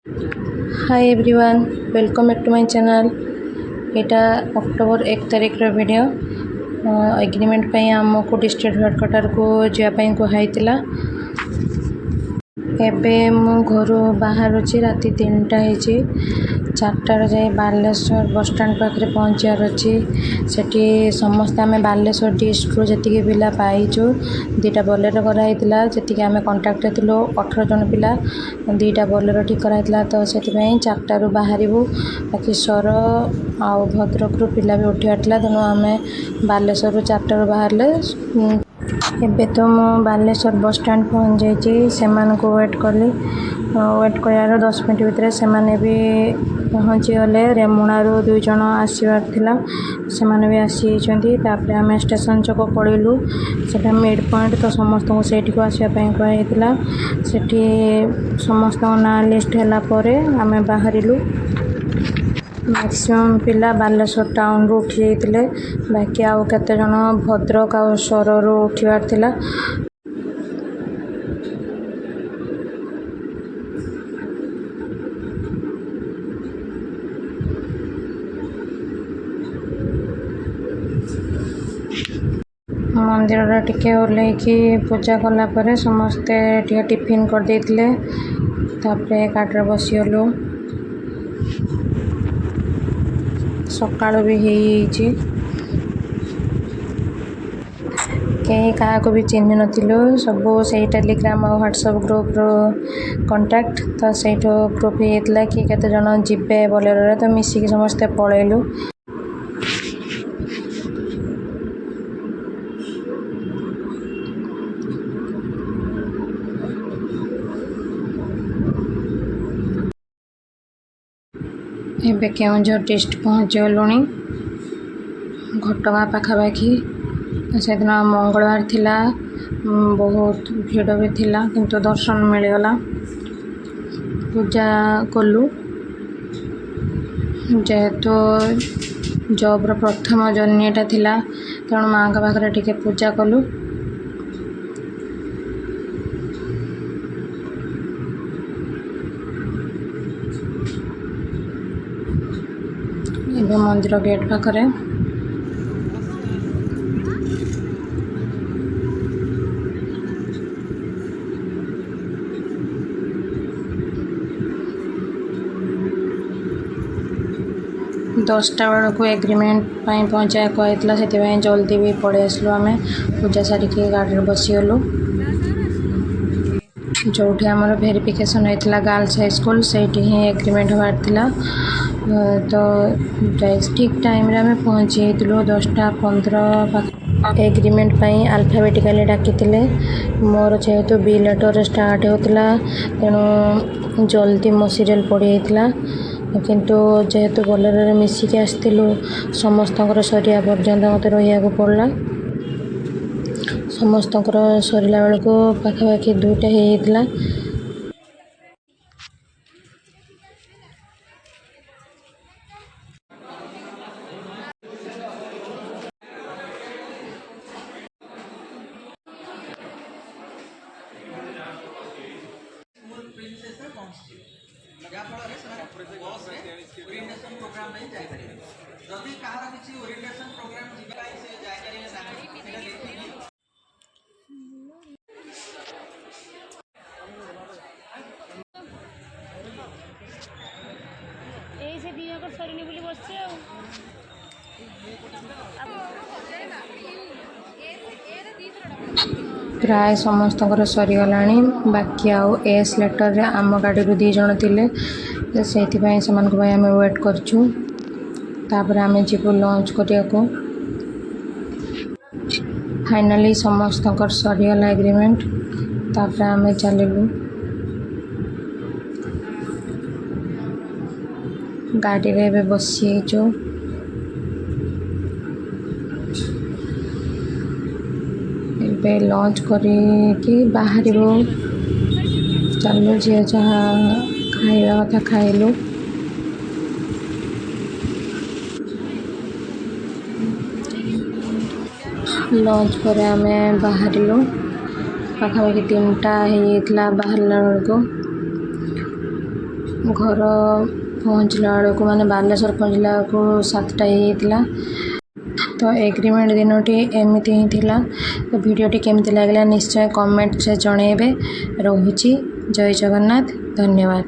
Hi everyone, welcome back to my channel. एटा October 1 तारिख video. Agreement आमको district headquarter को जावाई कहला। एबे मु घर बाहर राति 3टा होती 4टार जाए बालेश्वर बस स्टैंड पाखे पहुँचार अच्छी। सेठी समस्त आम बालेश्वर डिस्ट्रिक्ट जी पिला पाइचु। 2टा बोलेरो कराई जी आम कंटाक्ट थी 18 जन पिला 2टा बोलेरो ठीक कराई। तो से 4टारू बाहर बाकी सर आउ भद्रक पिला भी उठार तेणु आम बालेश्वर 4टारू बाहर। एबे तो मु बालेश्वर बस स्टैंड पहुँच जाइए से वेट कली। वेट कर 10 मिनट भितर से भी पहुँची गले। रेमुणारू 2 जन आसबार थिला से भी आसी जाइए। आम स्टेशन चक पड़ेलु से मिड पॉइंट तो समस्त को सेठी को आसवाई कहला। सेठी समस्त ना लिस्ट है आम बाहरिलु। मैक्सिमम पिला बालेश्वर टाउन रू उठी जाते बाकी आउ केते जन भद्रक आ सर रू उठार थिला। मंदिर टिके ओल्लैकी पूजा कलापर समस्ते टिफिन कर देते। तापरे गाड़ी बसीगलु। सकाळु भी हो कहीं क्या भी चिन्ह नथिलु। सबू से टेलीग्राम और व्हाट्सएप ग्रुप रो कांटेक्ट तो से ग्रुप होता कि केते जन जीवे बोलेरो तो मिसिकी समस्ते पलैलु। एबे केउंझर डिस्ट्रिक्ट पहुँच गलुणी घटगाँ पाखापाखि। से दिन मंगलवार थिला बहुत भीड़ भी थिला किंतु दर्शन मिलगला। पूजा कलु जेहेतु जॉब्र प्रथम जर्नीटा थिला तेणु माँ का पाखरे टिके पूजा कलु। एबे मंदिर गेट पाखरे 10टा बेल को एग्रीमेंट पहुँचा कहला से जल्दी भी पड़े आसलु। आम पूजा सारिकी गाड़ी बसीगलु। जो आमर भेरिफिकेशन होता गर्ल्स हाई स्कूल से ही एग्रीमेंट होबार थिला। तो ठीक टाइम आम पहुँची 10टा 15 एग्रीमेंट अल्फाबेटिकली डाकी मोर जेहेतु बी लेटर स्टार्ट होता तेणु जल्दी मो सीरियल पड़ी होता। किंतु जेहेतु बोलेरो मिसिकी आसलु समस्त सरिया पर्यंत मत रहा पड़ा। समस्त सरला बेलू पाखापाखि 2टा होता। प्राय समस्त सरीगला बाकी आउ एस लेटर रे आम गाड़ी 2 जन थे से आम वेट करचु। आम जीवु लंच करिया को। फाइनली समस्त सरीगला एग्रीमेंट तापर आम चलू गाड़ी रे बसी। लंच करके बाहर चलू जी जहाँ खाइबा कथा खाइलु। लंच पर आम बाहरिलु पाखापाखि 3टा होता बाहर बेलू घर पहुँचला बेलू माने बालेश्वर पहुँचला बेलू 7टा होता। तो एग्रीमेंट दिनटी एमती ही थिला। तो वीडियोटी केमती लागला निश्चय कमेंट से जनइबे। रोहुची। जय जगन्नाथ। धन्यवाद।